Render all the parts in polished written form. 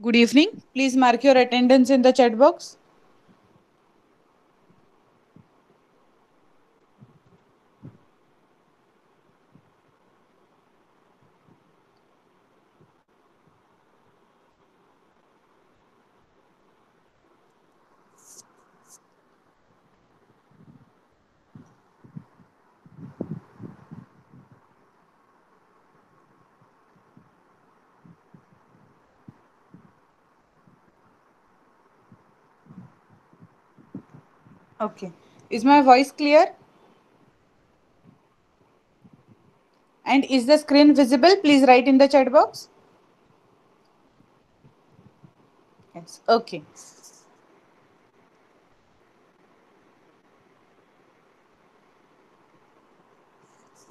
Good evening. Please mark your attendance in the chat box. Okay. Is my voice clear? And is the screen visible? Please write in the chat box. Yes. Okay.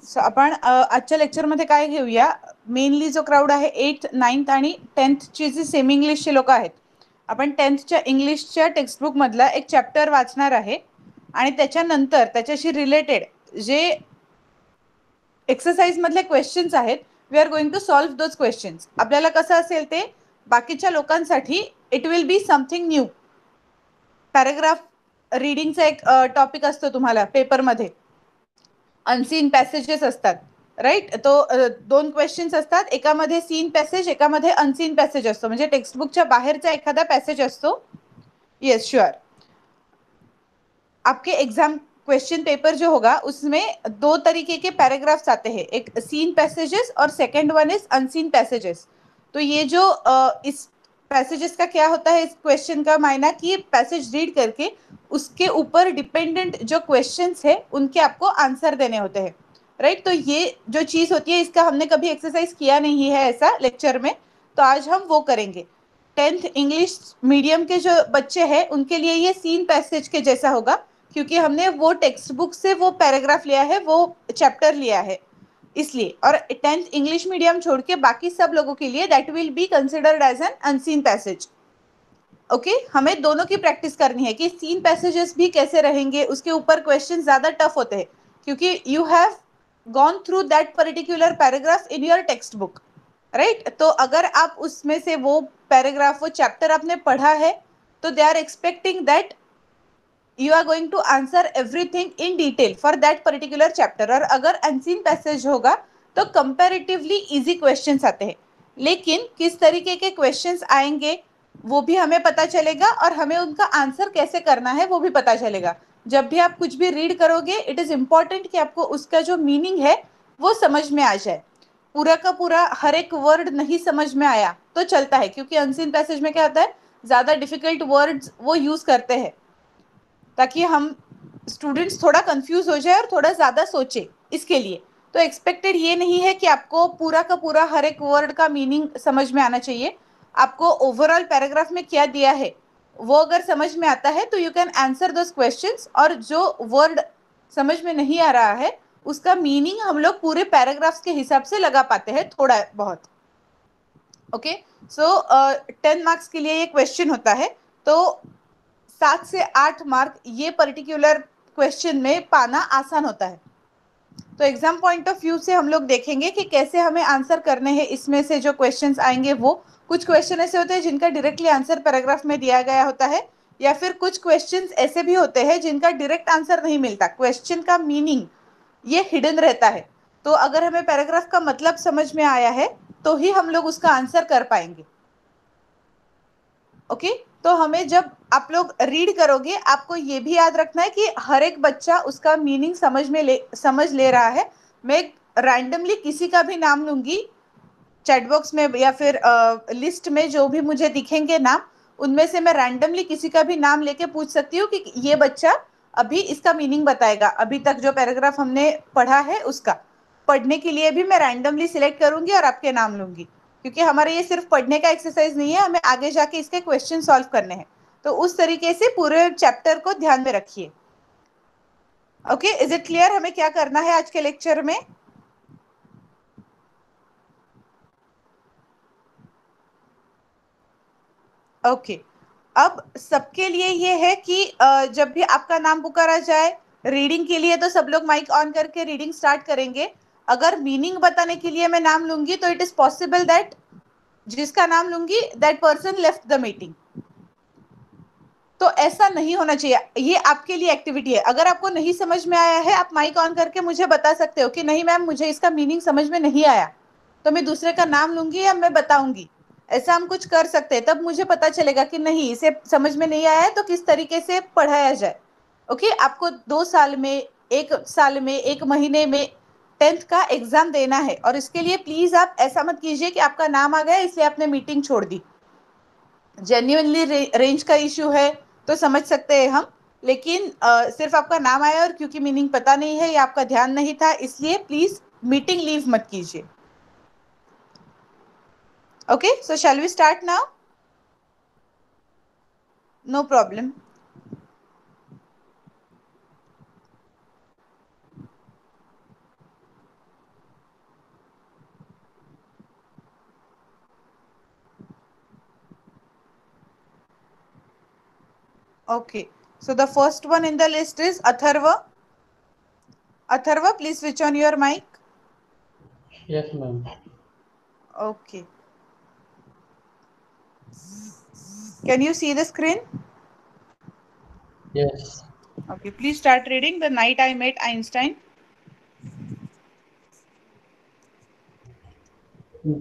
सो आपण आजच्या लेक्चरमध्ये काय घेऊया, mainly जो crowd आहे 8th 9th आणि 10th ची G semi इंग्लिशची लोक आहेत, आपण 10thच्या इंग्लिशच्या टेक्स्टबुक मधला एक चॅप्टर वाचणार आहे आणि त्याच्यानंतर त्याच्याशी रिलेटेड जे एक्सरसाइज मधले क्वेश्चन्स आहेत, we are going to solve those questions. आपल्याला कसं असेल ते बाकीच्या लोकांसाठी it will be something new. Paragraph रीडिंगचा एक टॉपिक असतो तुम्हाला पेपरमध्ये, अनसीन पॅसेजेस असतात, राईट. तो 2 क्वेश्चन्स असतात, एकामध्ये सीन पॅसेज, एकामध्ये अनसीन पॅसेज असतो, म्हणजे टेक्स्टबुकच्या बाहेरचा एखादा पॅसेज असतो. Yes sure. आपके एग्जाम क्वेश्चन पेपर जो होगा उसमें 2 तरीके के पैराग्राफ्स आते हैं, एक सीन पैसेजेस और second one is unseen passages. तो ये जो इस पैसेजेस का क्या होता है, इस क्वेश्चन का मायना कि पैसेज रीड करके उसके ऊपर डिपेंडेंट जो क्वेश्चंस है उनके आपको आंसर देने होते हैं, राइट. तो ये जो चीज होती है इसका हमने कभी एक्सरसाइज किया नहीं है ऐसा लेक्चर में, तो आज हम वो करेंगे. 10th इंग्लिश मीडियम के जो बच्चे हैं उनके लिए ये सीन पैसेज के जैसा होगा, क्योंकि हमने वो टेक्स्ट बुक से वो पैराग्राफ लिया है, वो चैप्टर लिया है इसलिए. और 10th इंग्लिश मीडियम छोड़ के बाकी सब लोगों के लिए that will be considered as an unseen passage. Okay, हमें दोनों की प्रैक्टिस करनी है कि सीन पैसेजेस भी कैसे रहेंगे, उसके ऊपर क्वेश्चन ज्यादा टफ होते हैं क्योंकि you have gone through that particular paragraph in your text book, right. तो अगर आप उसमें से वो पैराग्राफ, वो चैप्टर आपने पढ़ा है, तो they are expecting that you are going to answer everything in detail for that particular chapter. और अगर अनसीन पैसेज होगा तो कंपैरेटिवली इजी क्वेश्चंस आते हैं, लेकिन किस तरीके के क्वेश्चंस आएंगे वो भी हमें पता चलेगा और हमें उनका आंसर कैसे करना है वो भी पता चलेगा. जब भी आप कुछ भी रीड करोगे इट इज इंपॉर्टेंट कि आपको उसका जो मीनिंग है वो समझ में आ जाए. पूरा का पूरा हर एक वर्ड नहीं समझ में आया तो चलता है, क्योंकि अनसीन पैसेज में क्या होता है, ज्यादा डिफिकल्ट वर्ड्स वो यूज करते हैं ताकि हम स्टूडेंट्स थोड़ा कंफ्यूज हो जाए और थोड़ा ज्यादा सोचे इसके लिए. तो एक्सपेक्टेड ये नहीं है कि आपको पूरा का पूरा हर एक वर्ड का मीनिंग समझ में आना चाहिए. आपको ओवरऑल पैराग्राफ में क्या दिया है वो अगर समझ में आता है तो you can answer those questions, और जो वर्ड समझ में नहीं आ रहा है उसका मीनिंग हम लोग पूरे पैराग्राफ्स के हिसाब से लगा पाते हैं थोड़ा बहुत. ओके, सो 10 मार्क्स के लिए ये क्वेश्चन होता है, तो 7 से 8 मार्क ये पर्टिकुलर क्वेश्चन में पाना आसान होता है. तो एग्जाम पॉइंट ऑफ व्यू से हम लोग देखेंगे कि कैसे हमें आंसर करने हैं. इसमें से जो क्वेश्चंस आएंगे वो कुछ क्वेश्चन ऐसे होते हैं जिनका डायरेक्टली आंसर पैराग्राफ में दिया गया होता है, या फिर कुछ क्वेश्चंस ऐसे भी होते हैं जिनका डायरेक्ट आंसर नहीं मिलता, क्वेश्चन का मीनिंग ये हिडन रहता है. तो अगर हमें पैराग्राफ का मतलब समझ में आया है तो ही हम लोग उसका आंसर कर पाएंगे. ओके, तो हमें जब आप लोग रीड करोगे आपको ये भी याद रखना है कि हर एक बच्चा उसका मीनिंग समझ ले रहा है. मैं रैंडमली किसी का भी नाम लूंगी चैट बॉक्स में या फिर लिस्ट में जो भी मुझे दिखेंगे नाम, उनमें से मैं रैंडमली किसी का भी नाम लेके पूछ सकती हूँ कि ये बच्चा अभी इसका मीनिंग बताएगा. अभी तक जो पैराग्राफ हमने पढ़ा है उसका पढ़ने के लिए भी मैं रैंडमली सिलेक्ट करूंगी और आपके नाम लूंगी, क्योंकि हमारे ये सिर्फ पढ़ने का एक्सरसाइज नहीं है, हमें आगे जाके इसके क्वेश्चन सॉल्व करने हैं. तो उस तरीके से पूरे चैप्टर को ध्यान में रखिए. ओके, इज इट क्लियर हमें क्या करना है आज के लेक्चर में? ओके, अब सबके लिए ये है कि जब भी आपका नाम पुकारा जाए रीडिंग के लिए तो सब लोग माइक ऑन करके रीडिंग स्टार्ट करेंगे. अगर मीनिंग बताने के लिए मैं नाम लूंगी तो इट इज पॉसिबल दैट जिसका नाम लूंगी that person left the meeting. तो ऐसा नहीं होना चाहिए। ये आपके लिए एक्टिविटी है। अगर आपको नहीं समझ में आया है, आप माइक ऑन करके मुझे बता सकते हो कि नहीं मैम मुझे इसका मीनिंग समझ में नहीं आया, तो मैं दूसरे का नाम लूंगी या मैं बताऊंगी। ऐसा हम कुछ कर सकते हैं, तब मुझे पता चलेगा कि नहीं इसे समझ में नहीं आया है तो किस तरीके से पढ़ाया जाए। ओके, आपको 2 साल में, 1 साल में, 1 महीने में 10th का एग्जाम देना है, और इसके लिए प्लीज आप ऐसा मत कीजिए कि आपका नाम आ गया इसलिए आपने मीटिंग छोड़ दी। जेन्युइनली रेंज का इश्यू है तो समझ सकते हैं हम, लेकिन सिर्फ आपका नाम आया और क्योंकि मीनिंग पता नहीं है या आपका ध्यान नहीं था, इसलिए प्लीज मीटिंग लीव मत कीजिए। Okay, so shall we start now? No problem. Okay, so the first one in the list is Atharva. Atharva, please switch on your mic. Yes, ma'am. Okay. Can you see the screen? Yes. Okay, please start reading The Night I Met Einstein.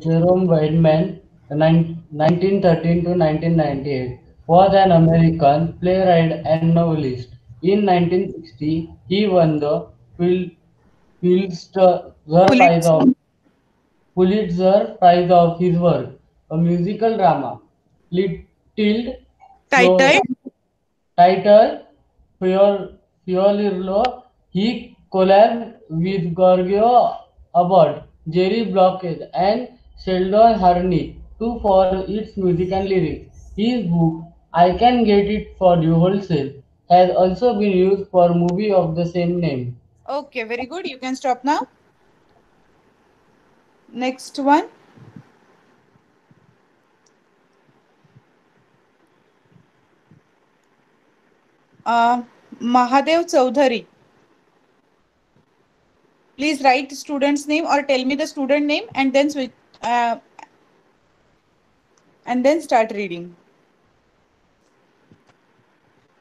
Jerome Weidman, 1913 to 1998, was an American playwright and novelist. In 1960, he won the Pulitzer Prize Pulitzer. of his work, a musical drama, titled Title. titled Fiorillo. He collabed with Giorgio Abbott, Jerry Blockhead, and Sheldon Harney too for its music and lyrics. His book, I Can Get It For You Wholesale, has also been used for a movie of the same name. Okay, very good. You can stop now. Next one. Mahadev Chaudhary. Please write student's name or tell me the student name and then switch, and then start reading.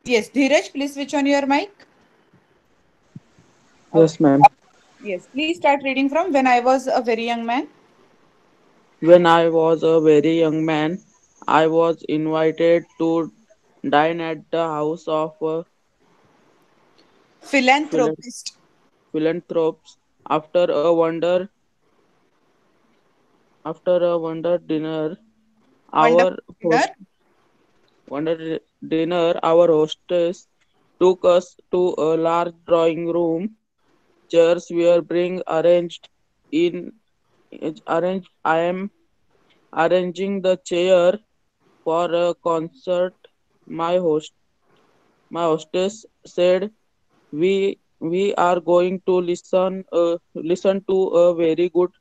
Yes, Dheeraj, please switch on your mic. Okay. Yes, ma'am. Yes, please start reading from When I Was a Very Young Man. When I was a very young man, I was invited to dine at the house of a philan- Philanthropist. philanthropist. After a wonder dinner, our Wonderful dinner. host our hostess took us to a large drawing room. Chairs were being in arranged. I am arranging the chair for a concert. My host My hostess said, "We are going to listen to a very good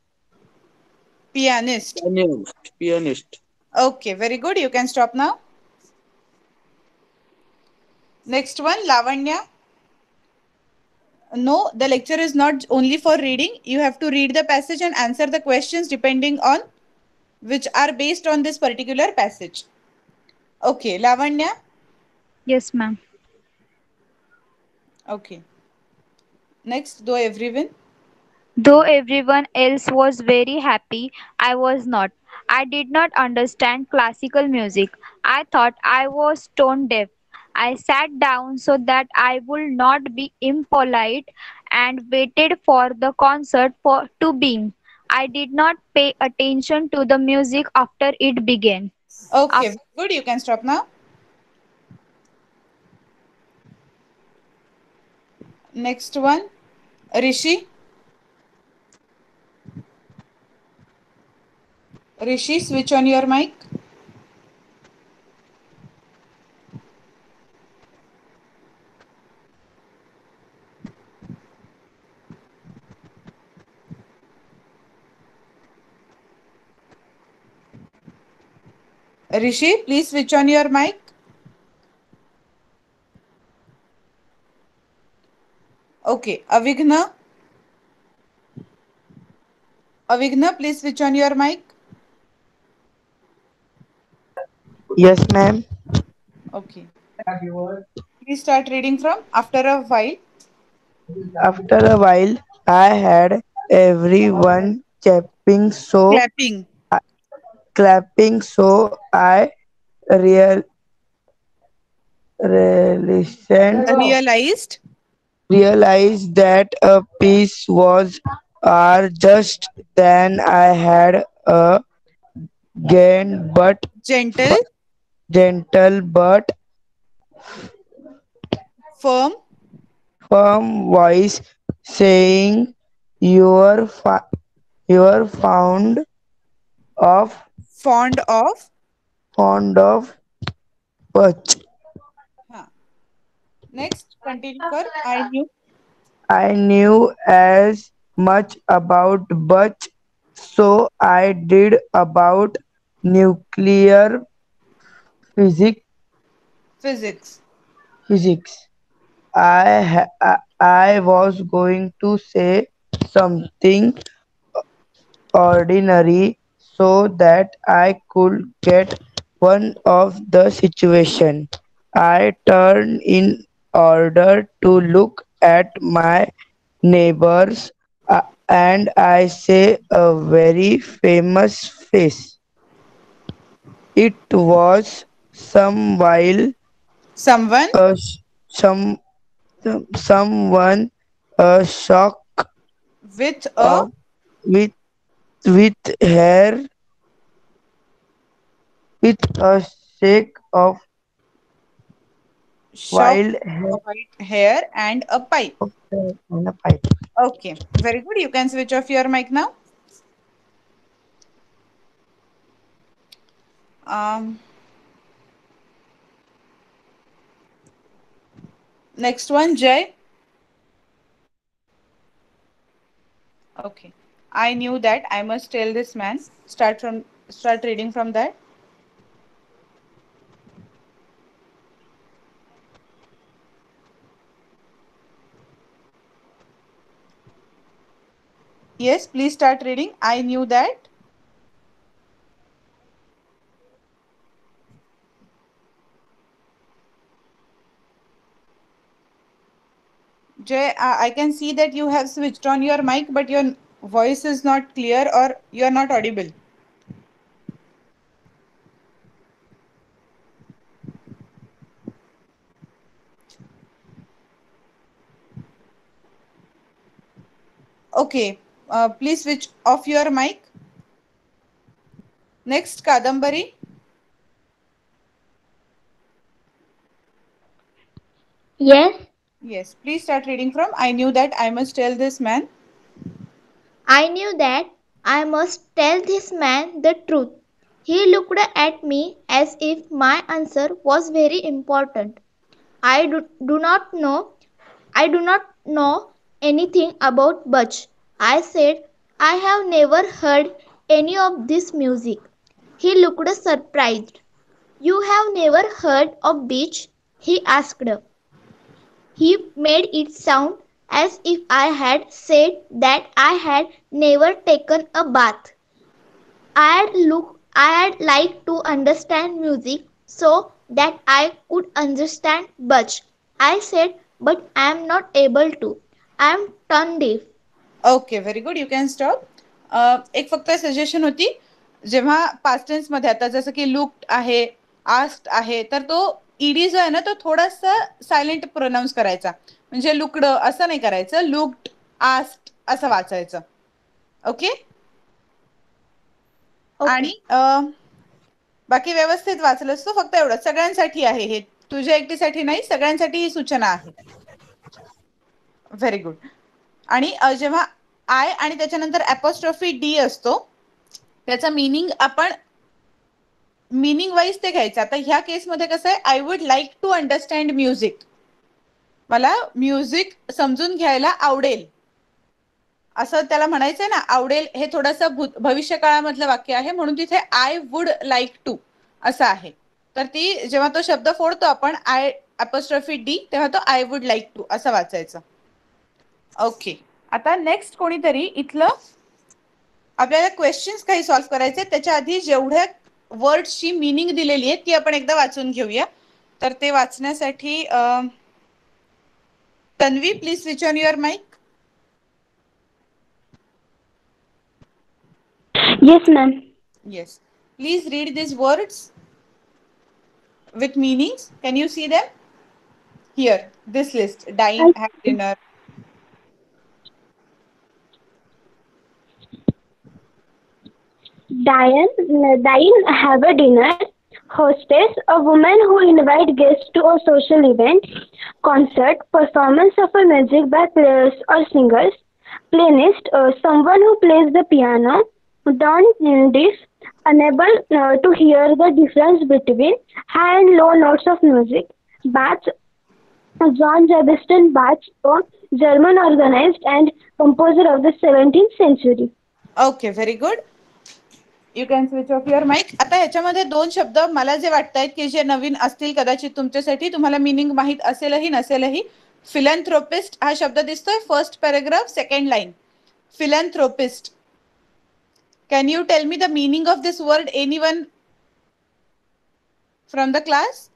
Pianist. pianist." Okay, very good. You can stop now. Next one, Lavanya. No, the lecture is not only for reading. You have to read the passage and answer the questions depending on which are based on this particular passage. Okay, Lavanya. Yes, ma'am. Okay. Next, though everyone. Though everyone else was very happy, I was not. I did not understand classical music. I thought I was tone deaf. I sat down so that I would not be impolite and waited for the concert to begin. I did not pay attention to the music after it began. Okay, Af- very good. You can stop now. Next one, Rishi. Rishi, switch on your mic. Rishi, please switch on your mic. Okay, Avigna. Avigna, please switch on your mic. Yes, ma'am. Okay. Please start reading from after a while. After a while, I had everyone Clapping. clapping, so I real, realized, Realized. realized that a piece was just then I had a gain but Gentle. gentle but Firm. firm voice saying you're of Fond of. fond of Butch. Huh. Next, continue for I knew. I knew as much about Butch so I did about nuclear physics. Physics. Physics. I was going to say something ordinary so that I could get one of the situation. I turned in order to look at my neighbors and I say a very famous face. It was some while Someone uh, some someone a shock with a of with with hair with a shake of shock, wild hair white hair, and a pipe. on a pipe. Okay, very good. You can switch off your mic now. Um, Next one, Jay. Okay. I knew that I must tell this man. Start reading from that. Yes, please start reading. I knew that. Jay, I can see that you have switched on your mic, but your voice is not clear or you are not audible. Okay, please switch off your mic. Next, Kadambari. Yes, Yes, please start reading from I knew that I must tell this man. I knew that I must tell this man the truth. He looked at me as if my answer was very important. I do not know. I do not know anything about Butch. I said, I have never heard any of this music. He looked surprised. You have never heard of Beach? He asked. He made it sound as if I had said that I had never taken a bath. I'd like to understand music so that I could understand Butch. I said, but I am not able to. I am tone deaf. Okay very good you can stop. एक फक्त suggestion होती, जेव्हा past tense मध्ये आता जसं की looked आहे, asked आहे, तर तो ईडी जो आहे ना तो थोडासा सायलेंट प्रोनाऊन्स करायचा. म्हणजे लुक्ड असं नाही करायचं, लुक्ड आस्क्ड असं वाचायचं. ओके. आणि बाकी व्यवस्थित वाचलंस तू, फक्त एवढं सगळ्यांसाठी आहे हे, तुझ्या एकटीसाठी नाही, सगळ्यांसाठी ही सूचना आहे. Very good. आणि जेव्हा आय आणि त्याच्यानंतर अपोस्ट्रॉफी डी असतो, त्याचा मीनिंग आपण मीनिंग वाईज ते घ्यायचं. आता ह्या केसमध्ये कसं आहे, I would like to understand music, मला म्युझिक समजून घ्यायला आवडेल असं त्याला म्हणायचंय ना. आवडेल हे थोडंसं भविष्य काळामधलं वाक्य आहे, म्हणून तिथे आय वुड लाईक टू असं आहे. तर ती जेव्हा तो शब्द फोडतो आपण आय अपोस्ट्रॉफी डी, तेव्हा तो आय वुड लाईक टू असं वाचायचं. ओके. आता नेक्स्ट कोणीतरी इथलं आपल्याला क्वेश्चन्स काही सॉल्व्ह करायचे, त्याच्या आधी जेवढ्या वर्ड्सची मीनिंग दिलेली आहे ती आपण एकदा वाचून घेऊया. तर ते वाचण्यासाठी Tanvi, please switch on your mic. Yes, ma'am. Yes, please read these words with meanings. Can you see them here? This list: dine, have dinner. Dine, have a dinner. Hostess, a woman who invites guests to a social event. Concert, performance of a music by players or singers. Pianist, someone who plays the piano. Deaf, unable to hear the difference between high and low notes of music. Bach, John Sebastian Bach, a German organist and composer of the 17th century. Okay, very good. You can switch off your mic. आता ह्याच्यामध्ये दोन शब्द मला जे वाटतायत की जे नवीन असतील कदाचित तुमच्यासाठी, तुम्हाला मिनिंग माहित असेलही नसेलही. फिलॅन्थ्रोपिस्ट हा शब्द दिसतोय first paragraph second line. Philanthropist. Can you tell me the meaning of this word, anyone from the class?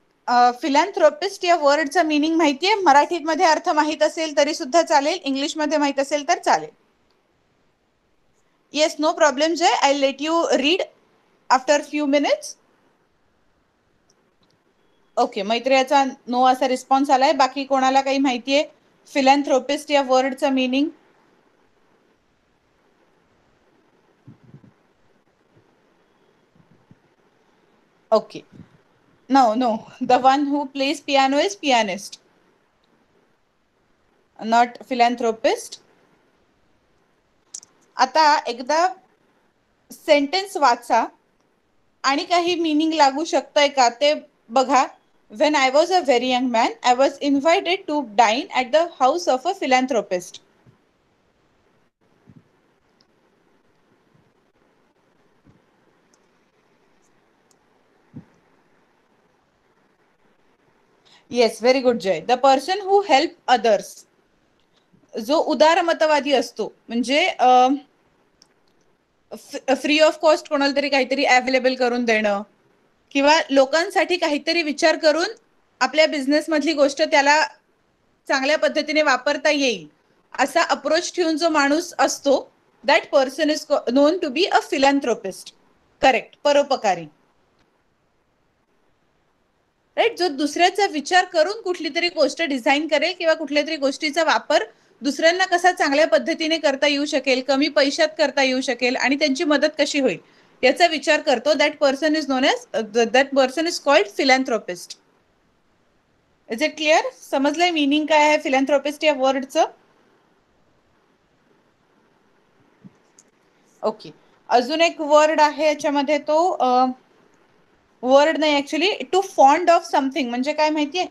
Philanthropist या वर्डचा मिनिंग माहितीये? मराठीत मध्ये अर्थ माहित असेल तरी सुद्धा चालेल, इंग्लिश मध्ये माहित असेल तर चालेल. Yes, no problem, Jay. I'll let you read after few minutes. Okay, मैत्रेयाचा नो असा रिस्पॉन्स आलाय. बाकी कोणाला काही माहितीये फिलॅन्थ्रोपिस्ट या वर्डचा meaning? Okay. No. The one who plays piano is pianist, not philanthropist. आता एकदा सेंटेन्स वाचा आणि काही मीनिंग लागू शकतंय का ते बघा. When I was a very young man, I was invited to dine at the house of a philanthropist. Yes, very good, Jay. The person who help others. जो उदारमतवादी असतो, म्हणजे फ्री ऑफ कॉस्ट कोणाला तरी काहीतरी अवेलेबल करून देणं किंवा लोकांसाठी काहीतरी विचार करून आपल्या बिझनेस मधली गोष्ट त्याला चांगल्या पद्धतीने वापरता येईल असा अप्रोच ठेवून जो माणूस असतो, that person is known to be a philanthropist. Correct, परोपकारी. राईट, जो दुसऱ्याचा विचार करून कुठली तरी गोष्ट डिझाईन करेल किंवा कुठल्या तरी गोष्टीचा वापर दुसऱ्यांना कसा चांगल्या पद्धतीने करता येऊ शकेल, कमी पैशात करता येऊ शकेल आणि त्यांची मदत कशी होईल याचा विचार करतो, that person is known as that person is called philanthropist. Is it clear? समजलंय मीनिंग काय आहे फिलॅन्थ्रोपिस्ट या वर्डचं? ओके. अजून एक वर्ड आहे याच्यामध्ये, तो वर्ड नाही actually, to fond of something म्हणजे काय माहितीये?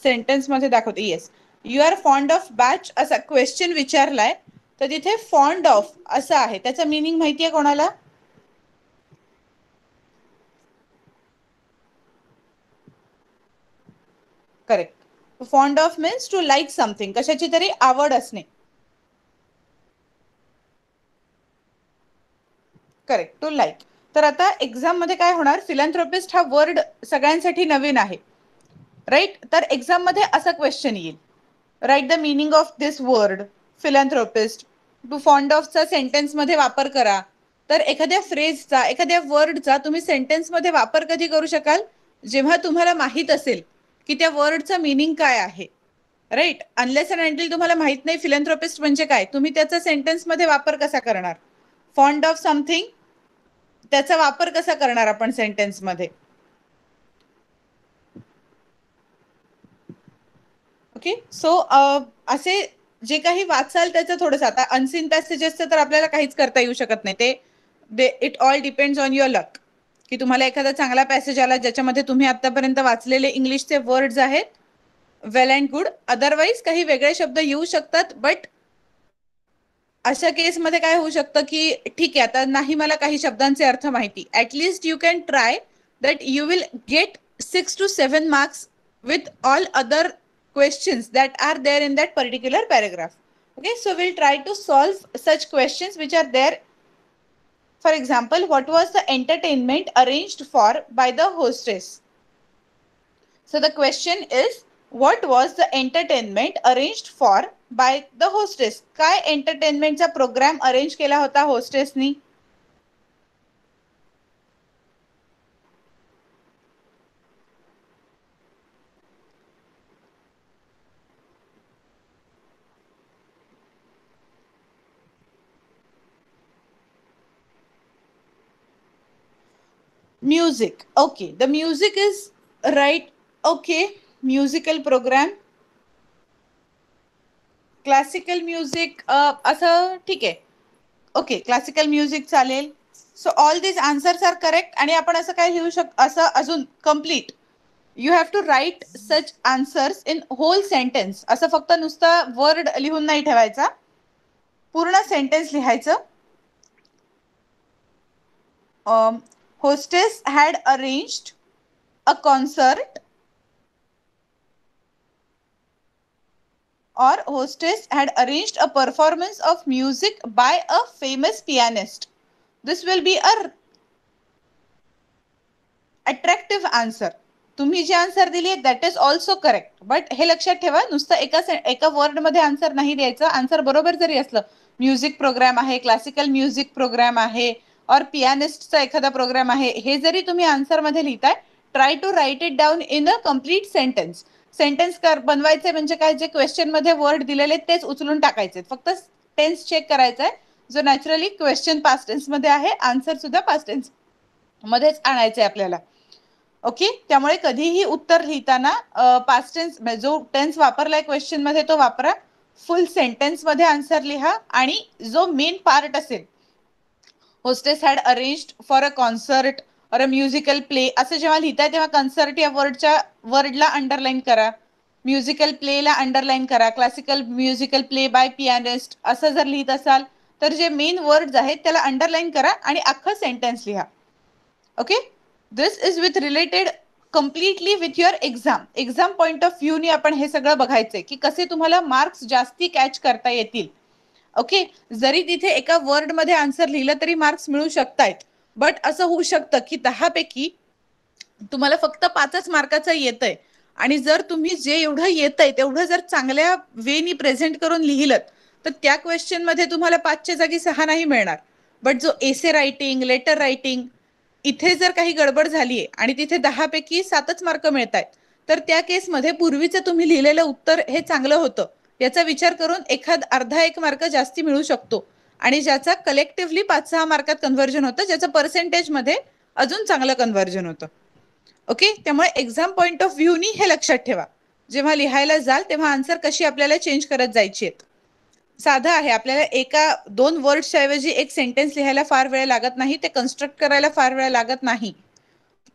सेंटेन्स मध्ये दाखवते. Yes, you are fond of batch असा क्वेश्चन विचारलाय, तर तिथे फॉन्ड ऑफ असं आहे, त्याचा मीनिंग माहितीये कोणाला? Correct. Fond of means to like something, कशाची तरी आवड असणे. Correct, to like. तर आता एक्झाम मध्ये काय होणार, फिलॅन्थ्रोपिस्ट हा वर्ड सगळ्यांसाठी नवीन आहे, राईट? तर एक्झाम मध्ये असा क्वेश्चन येईल, write the meaning of this word philanthropist. To fond ऑफचा सेंटेन्स मध्ये वापर करा. तर एखाद्या फ्रेजचा, एखाद्या वर्डचा तुम्ही सेंटेन्स मध्ये वापर कधी करू शकाल? जेव्हा तुम्हाला माहित असेल की त्या वर्डचा मीनिंग काय आहे, राईट? अनलेस अँड अंटिल तुम्हाला माहित नाही फिलॅन्थ्रोपिस्ट म्हणजे काय, तुम्ही त्याचा सेंटेन्स मध्ये वापर कसा करणार? फॉन्ड ऑफ समथिंग, त्याचा वापर कसा करणार आपण सेंटेन्स मध्ये? ओके, सो असे जे काही वाचाल त्याचं थोडंसं, आता अनसीन पॅसेजेसचं तर आपल्याला काहीच करता येऊ शकत नाही, ते it all depends on your luck, की तुम्हाला एखादा चांगला पॅसेज आला ज्याच्यामध्ये तुम्ही आतापर्यंत वाचलेले इंग्लिशचे वर्ड्स आहेत, वेल अँड गुड. अदरवाईज काही वेगळे शब्द येऊ शकतात, बट अशा केसमध्ये काय होऊ शकतं की ठीक आहे आता नाही मला काही शब्दांचे अर्थ माहिती, at least you can try that you will get 6 to 7 marks with all other questions that are there in that particular paragraph. Okay, so we'll try to solve such questions which are there For example, what was the entertainment arranged for by the hostess? So the question is, what was the entertainment arranged for by the hostess? काय entertainmentचा programme arrange केला होता होस्टेसनी? Music. Okay, the music is right. Okay, musical program. Classical music असं ठीक आहे. Okay, classical music चालेल. So all this answers are correct. आणि आपण असं काय लिहू असं अजून complete you have to write such answers in whole sentence. असं फक्त नुसतं वर्ड लिहून नाही ठेवायचा, पूर्ण सेंटेन्स लिहायचं. hostess had arranged a concert or hostess had arranged a performance of music by a famous pianist. This will be a attractive answer. तुम्ही जे आन्सर दिली that is also correct. But हे लक्षात ठेवा, नुसतं एका वर्ड मध्ये आन्सर नाही द्यायचं. आन्सर बरोबर जरी असलं, म्युझिक प्रोग्राम आहे, क्लासिकल म्युझिक प्रोग्राम आहे, और पियानिस्टचा एखादा प्रोग्राम आहे, हे जरी तुम्ही आन्सर मध्ये लिहिताय, try to write it down in a complete sentence. Sentence बनवायचे म्हणजे काय, जे क्वेश्चन मध्ये वर्ड दिलेले तेच उचलून टाकायचे. फक्त टेन्स चेक करायचा आहे, जो नॅचरली क्वेश्चन पास्ट टेन्स मध्ये आहे, आन्सर सुद्धा पास्ट टेन्स मध्येच आणायचे आपल्याला. ओके, त्यामुळे कधीही उत्तर लिहिताना पास्ट टेन्स जो टेन्स वापरलाय क्वेश्चन मध्ये तो वापरा. फुल सेंटेन्स मध्ये आन्सर लिहा. आणि जो मेन पार्ट असेल, hostess had arranged for a concert और अ म्युझिकल प्ले, असं जेव्हा लिहिताय तेव्हा कॉन्सर्ट या वर्डला अंडरलाईन करा, म्युझिकल प्लेला अंडरलाईन करा, classical musical play by pianist असं जर लिहित असाल तर जे मेन वर्ड्स आहेत त्याला अंडरलाईन करा आणि अख्खं सेंटेन्स लिहा. Okay, this is with related completely with your exam point of व्ह्यूनी आपण हे सगळं बघायचंय की कसे तुम्हाला मार्क्स जास्ती कॅच करता येतील. ओके, जरी तिथे एका वर्ड मध्ये आन्सर लिहिलं तरी मार्क्स मिळू शकतायत. बट असं होऊ शकतं की 10 पैकी तुम्हाला फक्त 5च मार्काचं येतंय. आणि जर तुम्ही जे एवढं येतंय तेवढं जर चांगल्या वेनी प्रेझेंट करून लिहिलं तर त्या क्वेश्चन मध्ये तुम्हाला 5च्या जागी 6 नाही मिळणार. बट जो एसे रायटिंग, लेटर रायटिंग, इथे जर काही गडबड झालीये आणि तिथे 10 पैकी 7च मार्क मिळत आहेत, तर त्या केसमध्ये पूर्वीचं तुम्ही लिहिलेलं उत्तर हे चांगलं होतं याचा विचार करून अर्धा एक मार्क जास्ती मिळू शकतो. आणि ज्याचा कलेक्टिव्हली 5-6 मार्कात कन्व्हर्जन होतं, ज्याचं पर्सेंटेज मध्ये अजून चांगलं कन्व्हर्जन होतं. ओके, त्यामुळे एक्झाम पॉइंट ऑफ व्ह्यूनी हे लक्षात ठेवा. जेव्हा लिहायला जाल तेव्हा आन्सर कशी आपल्याला चेंज करत जायची आहेत. साधं आहे, आपल्याला 2 वर्ड्सच्या ऐवजी एक सेंटेन्स लिहायला फार वेळ लागत नाही, ते कन्स्ट्रक्ट करायला फार वेळ लागत नाही.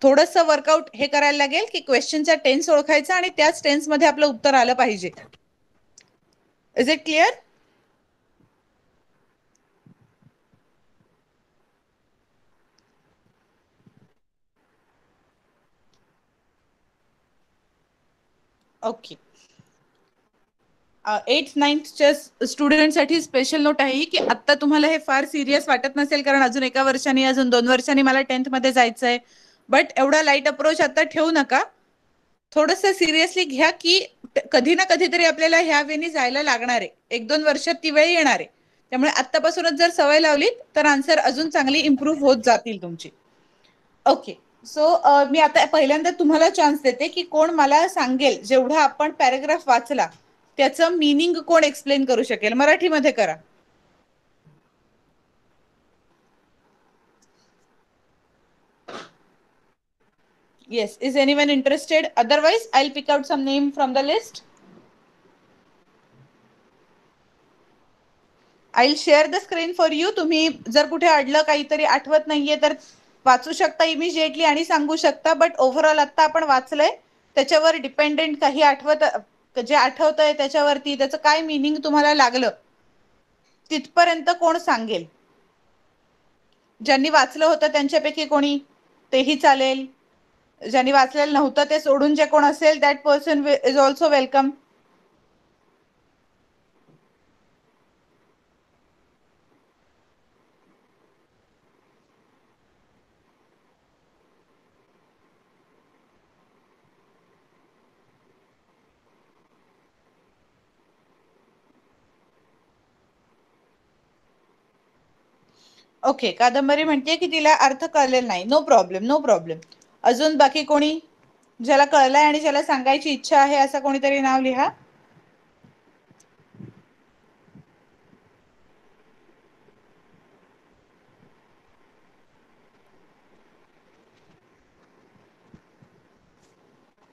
थोडंसं वर्कआउट हे करायला लागेल की क्वेश्चनचा टेन्स ओळखायचा आणि त्याच टेन्स मध्ये आपलं उत्तर आलं पाहिजे. Is it clear? Okay, 8th 9thच्या स्टुडंटसाठी स्पेशल नोट आहे की आता तुम्हाला हे फार सिरियस वाटत नसेल, कारण अजून 1 वर्षांनी अजून 2 वर्षांनी मला 10th मध्ये जायचंय. बट एवढा लाईट अप्रोच आता ठेवू नका, थोडंसं सिरियसली घ्या की कधी ना कधीतरी आपल्याला ह्या वेनी जायला लागणार आहे. 1-2 वर्षात ती वेळ येणार आहे. त्यामुळे आत्तापासूनच जर सवय लावली तर आन्सर अजून चांगली इम्प्रूव्ह होत जातील तुमची. ओके, सो मी आता पहिल्यांदा तुम्हाला चान्स देते की कोण मला सांगेल, जेवढा आपण पॅराग्राफ वाचला त्याचं मीनिंग कोण एक्सप्लेन करू शकेल. मराठीमध्ये करा. Yes, is anyone interested? Otherwise, I'll pick out some name from the list. I'll share the screen for you. तुम्ही जर कुठे अडलं, काहीतरी आठवत नाहीये तर वाचू शकता इमिजिएटली आणि सांगू शकता. बट ओव्हरऑल आता आपण वाचलंय, त्याच्यावर डिपेंडेंट काही जे आठवतंय त्याच्यावरती त्याचं काय मीनिंग तुम्हाला लागलं तिथपर्यंत कोण सांगेल. ज्यांनी वाचलं होतं त्यांच्यापैकी कोणी, तेही चालेल. ज्यांनी वाचलेलं नव्हतं ते सोडून जे कोण असेल that person is also welcome. Okay, Kadambari म्हणते की तिला अर्थ कळलेला नाही. No problem, no problem. अजून बाकी कोणी ज्याला कळलंय आणि ज्याला सांगायची इच्छा आहे असं कोणीतरी नाव लिहा.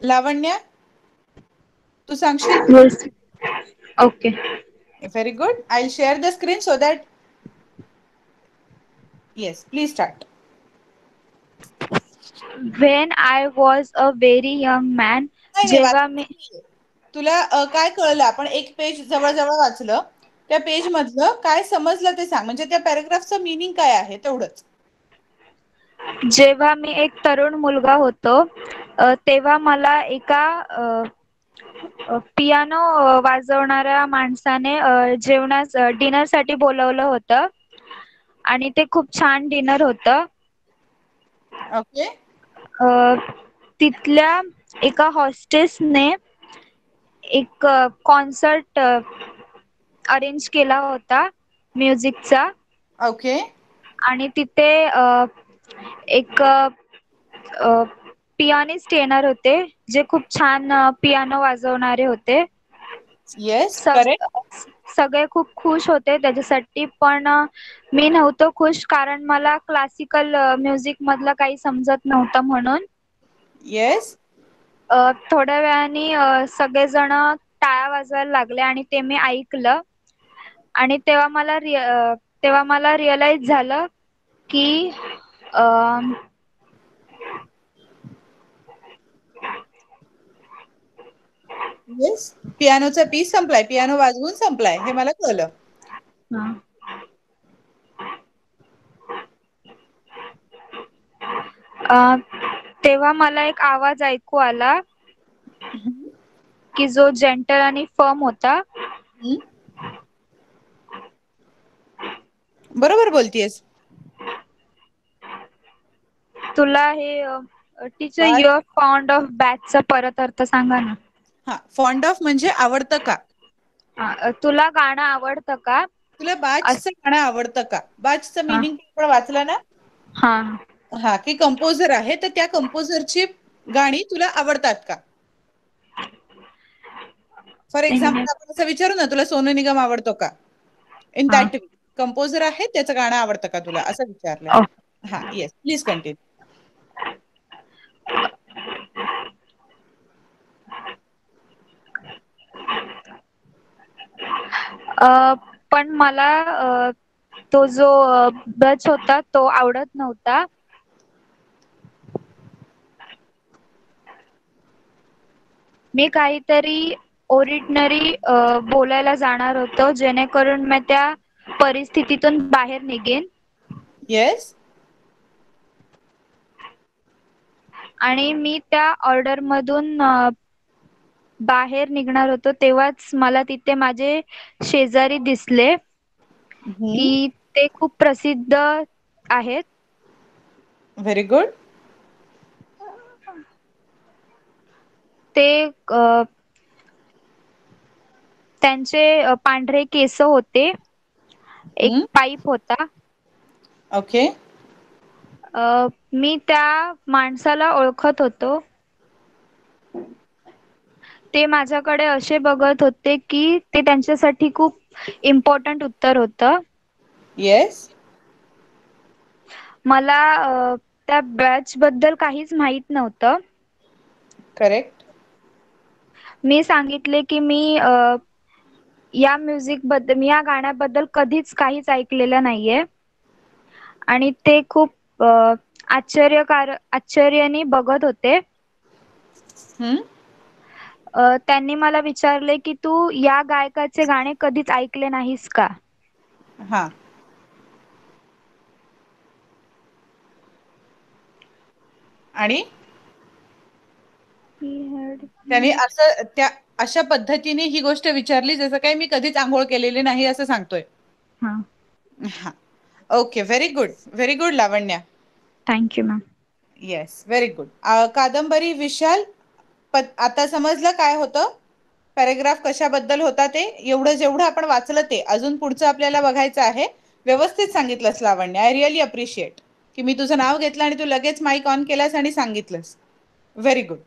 लावण्य, तू सांगशील? Yes. Okay. Very good. I'll share the screen so that yes, please start. When I was a very young man, नाही नाही, जेव्हा मी तुला काय कळलं? आपण एक पेज जवळ वाचलं, त्या पेज मधलं काय समजलं ते सांग. म्हणजे त्या पॅराग्राफचं मीनिंग काय आहे तेवढंच. जेव्हा मी एक तरुण मुलगा होतो, तेव्हा मला एका पियानो वाजवणाऱ्या माणसाने डिनरसाठी बोलवलं होतं आणि ते खूप छान डिनर होतं. ओके. तिथल्या एका हॉस्टेसने एक कॉन्सर्ट अरेंज केला होता म्युझिकचा. ओके. आणि तिथे एक पियानिस्ट येणार होते जे खूप छान पियानो वाजवणारे होते. Yes, correct. सगळे खूप खुश होते त्याच्यासाठी, पण मी नव्हतो खुश कारण मला क्लासिकल म्युझिक मधलं काही समजत नव्हतं म्हणून. येस. थोड्या वेळाने सगळेजण टाळ्या वाजवायला लागले आणि ते मी ऐकलं. आणि तेव्हा मला रिअलाइज झालं की येस, पियानोचा पीस संपलाय, पियानो वाजवून संपलाय हे मला कळलं. तेव्हा मला एक आवाज ऐकू आला की जो जेंटल आणि फर्म होता. बरोबर बोलतीयस. तुला हे teacher you are fond of बॅचचा परत अर्थ सांगा ना. हा, फॉन्ड ऑफ म्हणजे आवडतं का. तुला गाणं आवडतं का. तुला बाचचं गाणं आवडतं का. बाचचं मीनिंग आपण वाचलं ना. हा हा, की कंपोजर आहे तर त्या कंपोजरची गाणी तुला आवडतात का. फॉर एक्झाम्पल आपण असं विचारू ना, तुला सोनू निगम आवडतो का. इन दॅट वे कंपोजर आहे त्याचं गाणं आवडतं का तुला असं विचारलंय. हा, येस, प्लीज कंटिन्यू. पण मला तो जो बच होता तो आवडत नव्हता. मी काहीतरी ओरिजिनरी बोलायला जाणार होतो जेणेकरून मी त्या परिस्थितीतून बाहेर निघेन. येस. आणि मी त्या ऑर्डर मधून बाहेर निघणार होतो तेव्हाच मला तिथे माझे शेजारी दिसले की ते खूप प्रसिद्ध आहेत. Very good. ते त्यांचे पांढरे केस होते, एक पाईप होता. ओके. मी त्या माणसाला ओळखत होतो. ते माझ्याकडे असे बघत होते की ते त्यांच्यासाठी खूप इम्पॉर्टंट उत्तर होतं. येस. मला त्या बॅच बद्दल काहीच माहित नव्हतं. करेक्ट. मी सांगितले की मी या या गाण्याबद्दल कधीच काहीच ऐकलेलं नाहीये. आणि ते खूप आश्चर्याने बघत होते. त्यांनी मला विचारले की तू या गायकाचे गाणे कधीच ऐकले नाहीस का. हा. आणि त्याने असं त्या अशा पद्धतीने ही गोष्ट विचारली जसं काही मी कधीच आंघोळ केलेली नाही असं सांगतोय. हा, okay, very good, very good Lavanya. Thank you ma'am. Yes, very good. Kadambari, Vishal, आता समजलं काय होतं, पॅराग्राफ कशाबद्दल होता ते. जेवढं आपण वाचलं ते अजून पुढचं आपल्याला बघायचं आहे व्यवस्थित सांगितलंस लावण्य. आय रिअली अप्रिशिएट की मी तुझं नाव घेतलं आणि तू लगेच माईक ऑन केलास आणि सांगितलंस. Very good.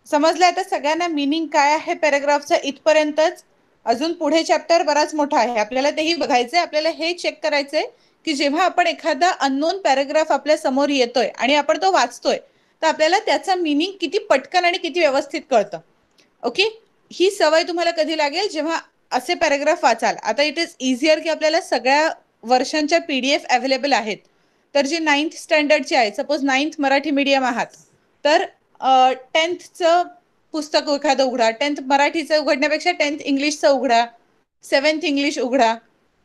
समजलं आता सगळ्यांना मिनिंग काय आहे पॅराग्राफचं इथपर्यंतच. अजून पुढे चॅप्टर बराच मोठा आहे, आपल्याला तेही बघायचंय. आपल्याला हे चेक करायचंय की जेव्हा आपण एखादा अननोन पॅराग्राफ आपल्या समोर येतोय आणि आपण तो वाचतोय तर आपल्याला त्याचा मिनिंग किती पटकन आणि किती व्यवस्थित कळतं. ओके, ही सवय तुम्हाला कधी लागेल जेव्हा असे पॅराग्राफ वाचाल. आता इट इज इझियर की आपल्याला सगळ्या वर्षांच्या PDF अवेलेबल आहेत. तर जी 9th स्टँडर्डची आहे, सपोज 9th मराठी मीडियम आहात तर 10thचं पुस्तक एखादं उघडा. 10th मराठीचं उघडण्यापेक्षा 10th इंग्लिशचं उघडा, 7th इंग्लिश उघडा.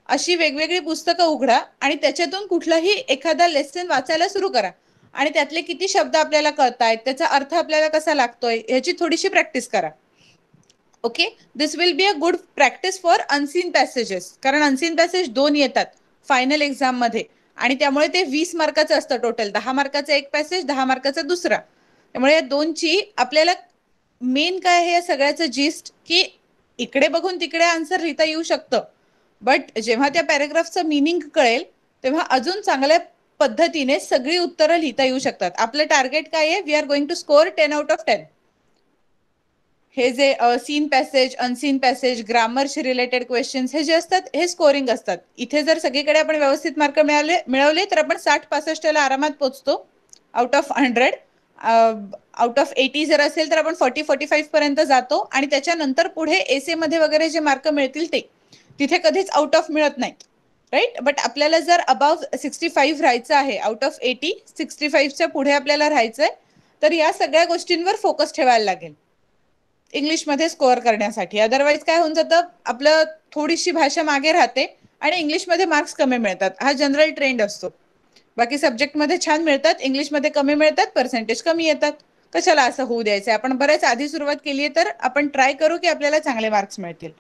अशी वेगवेगळी पुस्तकं उघडा आणि त्याच्यातून कुठलाही एखादा लेसन वाचायला सुरू करा आणि त्यातले किती शब्द आपल्याला कळतायत, त्याचा अर्थ आपल्याला कसा लागतोय ह्याची थोडीशी प्रॅक्टिस करा. Okay, this will be a good practice for unseen passages. कारण अनसीन पॅसेज 2 येतात फायनल एक्झाम मध्ये आणि त्यामुळे ते 20 मार्काचं असतं टोटल. 10 मार्काचं एक पॅसेज, 10 मार्काचा दुसरा. त्यामुळे या 2ची आपल्याला मेन काय आहे या सगळ्याचं जिस्ट की इकडे बघून तिकडे आन्सर लिहिता येऊ शकतं, बट जेव्हा त्या पॅराग्राफचं मिनिंग कळेल तेव्हा अजून चांगल्या पद्धतीने सगळी उत्तरं लिहिता येऊ शकतात. आपलं टार्गेट काय आहे? We are going to score 10 out of 10. हे जे सीन पॅसेज, अनसीन पॅसेज, ग्रामरशी रिलेटेड क्वेश्चन्स हे जे असतात हे स्कोरिंग असतात. इथे जर सगळीकडे आपण व्यवस्थित मार्क मिळवले तर आपण 60-65 ला आरामात पोहोचतो आउट ऑफ 100. आउट ऑफ 80 जर असेल तर आपण 40-45 पर्यंत जातो आणि त्याच्यानंतर पुढे एसे मध्ये वगैरे जे मार्क मिळतील ते तिथे कधीच आउट ऑफ मिळत नाहीत, राईट. बट आपल्याला जर अबाव 65 राहायचं आहे, आउट ऑफ 80 65च्या पुढे आपल्याला राहायचंय, तर या सगळ्या गोष्टींवर फोकस ठेवायला लागेल इंग्लिशमध्ये स्कोअर करण्यासाठी. अदरवाईज काय होऊन जातं, आपलं थोडीशी भाषा मागे राहते आणि इंग्लिशमध्ये मार्क्स कमी मिळतात. हा जनरल ट्रेंड असतो. बाकी सब्जेक्टमध्ये छान मिळतात, इंग्लिशमध्ये कमी मिळतात, पर्सेंटेज कमी येतात. कशाला असं होऊ द्यायचं? आपण बऱ्याच आधी सुरुवात केली आहे तर आपण ट्राय करू की आपल्याला चांगले मार्क्स मिळतील.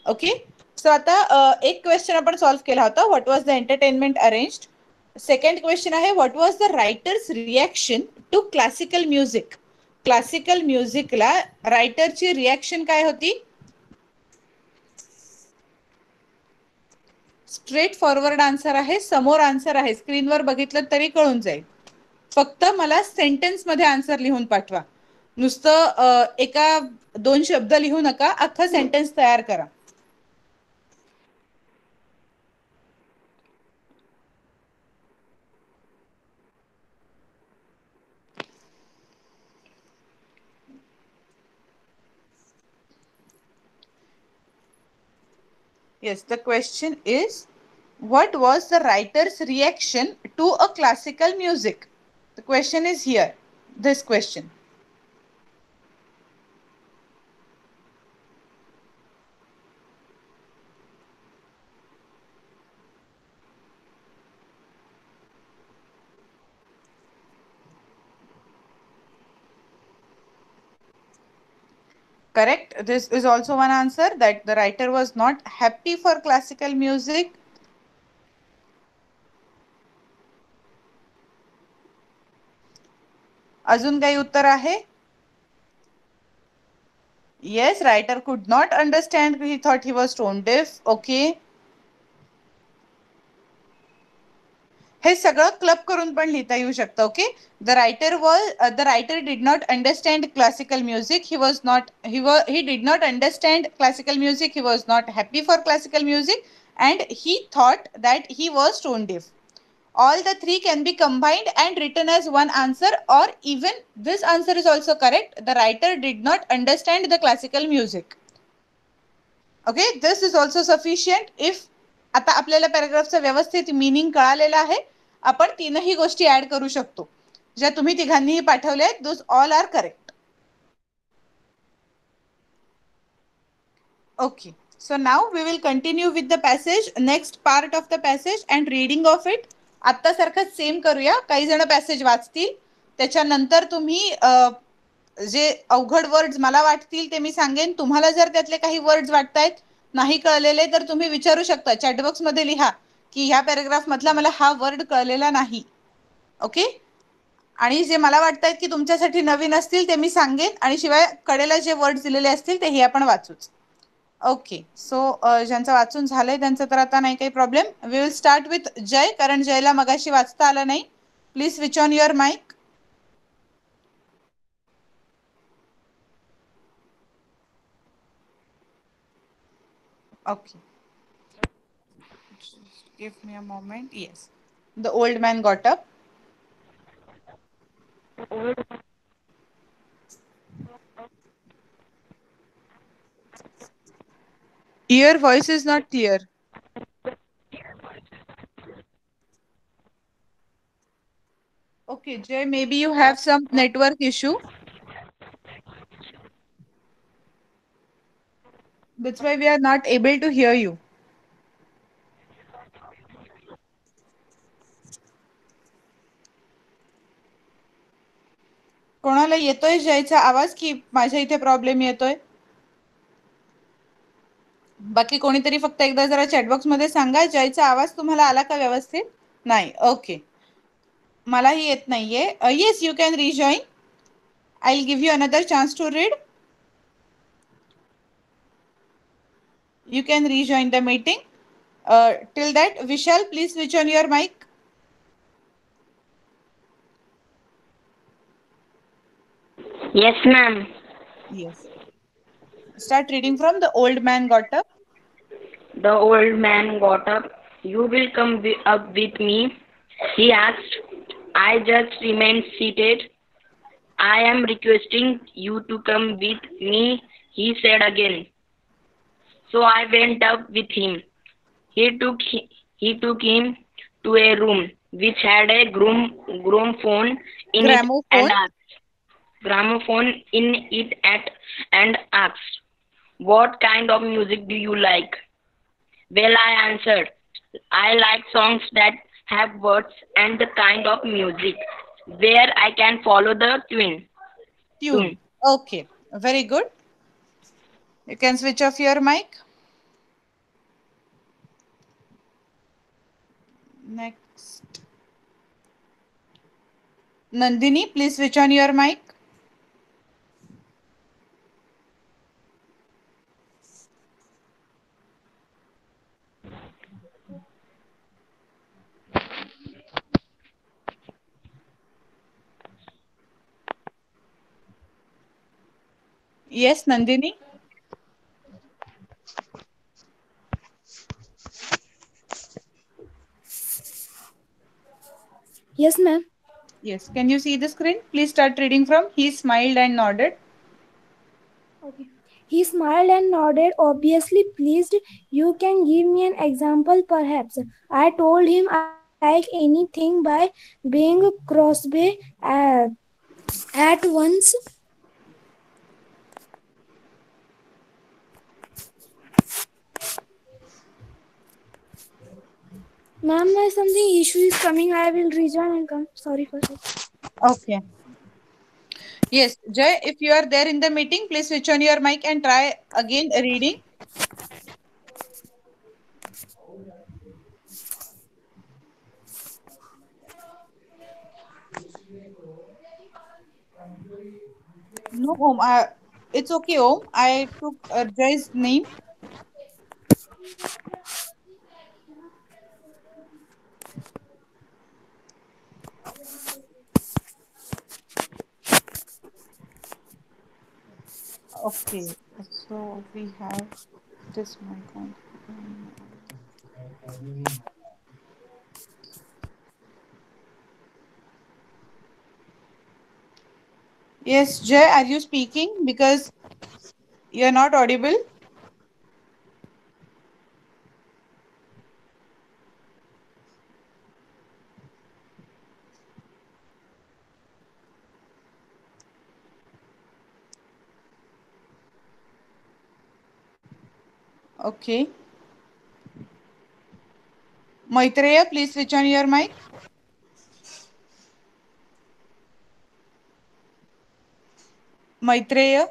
ओके, सो आता एक क्वेश्चन आपण सॉल्व्ह केला होता, what was the entertainment arranged. Second question आहे, what was the writer's reaction to classical music. Classical म्युझिकला रायटरची रिॲक्शन काय होती? स्ट्रेट फॉरवर्ड आन्सर आहे, समोर आन्सर आहे, स्क्रीनवर बघितलं तरी कळून जाईल. फक्त मला सेंटेन्स मध्ये आन्सर लिहून पाठवा. नुसतं एका 2 शब्द लिहू नका, अख्खा सेंटेन्स तयार करा. Yes, the question is, what was the writer's reaction to a classical music? The question is here, this question. Correct. This is also one answer, that the writer was not happy for classical music. अजून काही उत्तर आहे? Yes, writer could not understand. He thought he was tone deaf. Okay. हे सगळं club करून पण लिहिता येऊ शकतं. Okay, the writer did not understand classical music. he did not understand classical music. He was not happy for classical music and he thought that he was tone deaf. All the three can be combined and written as one answer, or even this answer is also correct. The writer did not understand the classical music. Okay, this is also sufficient. If आता आपल्याला पॅराग्राफचं व्यवस्थित meaning कळालेलं आहे, आपण 3ही गोष्टी add करू शकतो ज्या तुम्ही तिघांनीही पाठवल्या आहेत. Those all are correct. Okay, so now we will continue with the passage, next part of the passage and reading of it. आता सारखं सेम करूया. काही जण पॅसेज वाचतील, त्याच्यानंतर तुम्ही जे अवघड वर्ड्स मला वाटतील ते मी सांगेन. तुम्हाला जर त्यातले काही वर्ड्स वाटतायत नाही कळलेले तर तुम्ही विचारू शकता. चॅटबॉक्स मध्ये लिहा की ह्या पॅराग्राफ मधला मला हा वर्ड कळलेला नाही. ओके, आणि जे मला वाटतायत की तुमच्यासाठी नवीन असतील ते मी सांगेन आणि शिवाय कडेला जे वर्ड्स दिलेले असतील तेही आपण वाचूच. ओके सो ज्यांचं वाचून झालंय त्यांचं तर आता नाही काही problem. We will start with Jay, कारण जयला मगाशी वाचता आलं नाही. Please switch on your mic. Okay. Just give me a moment. Yes. The old man got up. Your voice is not clear. Okay, Jay, maybe you have some network issue. That's why we are not able to hear you. कोणाला येतोय जयचा आवाज की माझ्या इथे problem येतोय? बाकी कोणीतरी फक्त एकदा जरा चॅटबॉक्स मध्ये सांगा, जयचा आवाज तुम्हाला आला का व्यवस्थित? नाही. ओके, मलाही येत नाहीये. Yes, you can rejoin. I will give you another chance to read. You can rejoin the meeting. Till that, Vishal, please switch on your mic. Yes, ma'am. Yes. Start reading from The Old Man Got Up. The old man got up. You will come up with me? He asked. I just remained seated. I am requesting you to come with me, he said again. So I went up with him. He took him to a room which had a gramophone in it Gramophone. and asked, "What kind of music do you like?" Well, I answered, "I like songs that have words and the kind of music where I can follow the Tune. Okay. Very good. You can switch off your mic. Next. Nandini, please switch on your mic. Yes, Nandini. Yes, ma'am. Yes. Can you see the screen? Please start reading from He smiled and nodded. Okay. He smiled and nodded, obviously pleased. You can give me an example, perhaps. I told him I like anything by Bing Crosby at once. Ma'am, something issue is coming. I will rejoin and come. Sorry for that. Okay. Yes, Jay, if you are there in the meeting, please switch on your mic and try again reading. No, Om. It's okay, Om. I took Jay's name. Okay, so we have this mic on. Yes, Jay, are you speaking? Because you're not audible. Okay. Maitreya, please switch on your mic. Maitreya.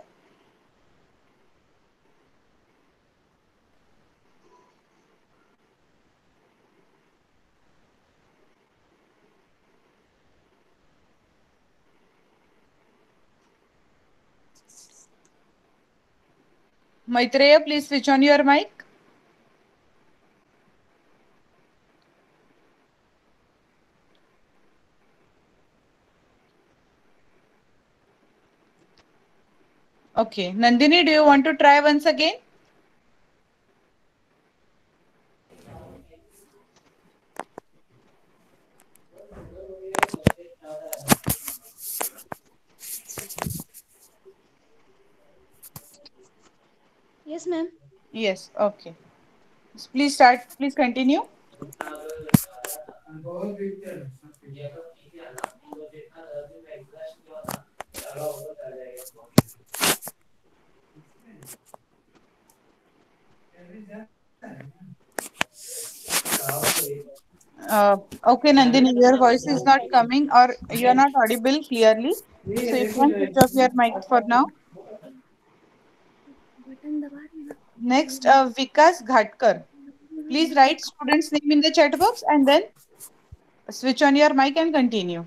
Maitreya, please switch on your mic. Okay. Nandini, do you want to try once again? Yes, ma'am. Yes. Okay. Please start. Please continue. Okay, Nandini, your voice is not coming or you are not audible clearly. So you can switch off your mic for now. Button दबा रहे हैं ना. Next, Vikas Ghatkar. Please write student's name in the chat box and then switch on your mic and continue.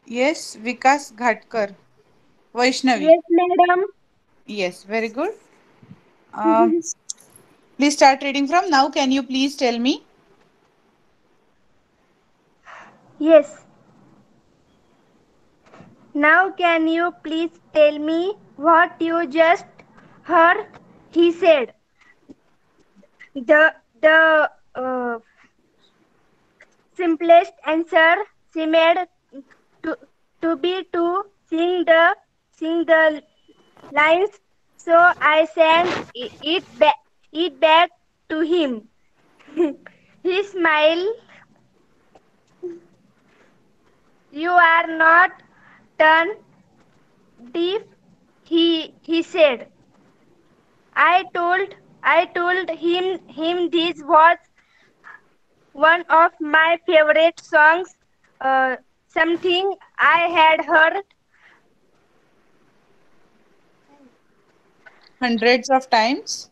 Yes, Vikas Ghatkar. Vaishnavi. Yes, madam. Yes, very good. Uh, please start reading from now. Can you please tell me? Yes. Now, can you please tell me what you just heard? He said. The simplest answer seemed to, to be to sing the lines. So I sang it back to him. He smiled. You are not tone deaf, he said. I told him this was one of my favorite songs, something I had heard Hundreds of times.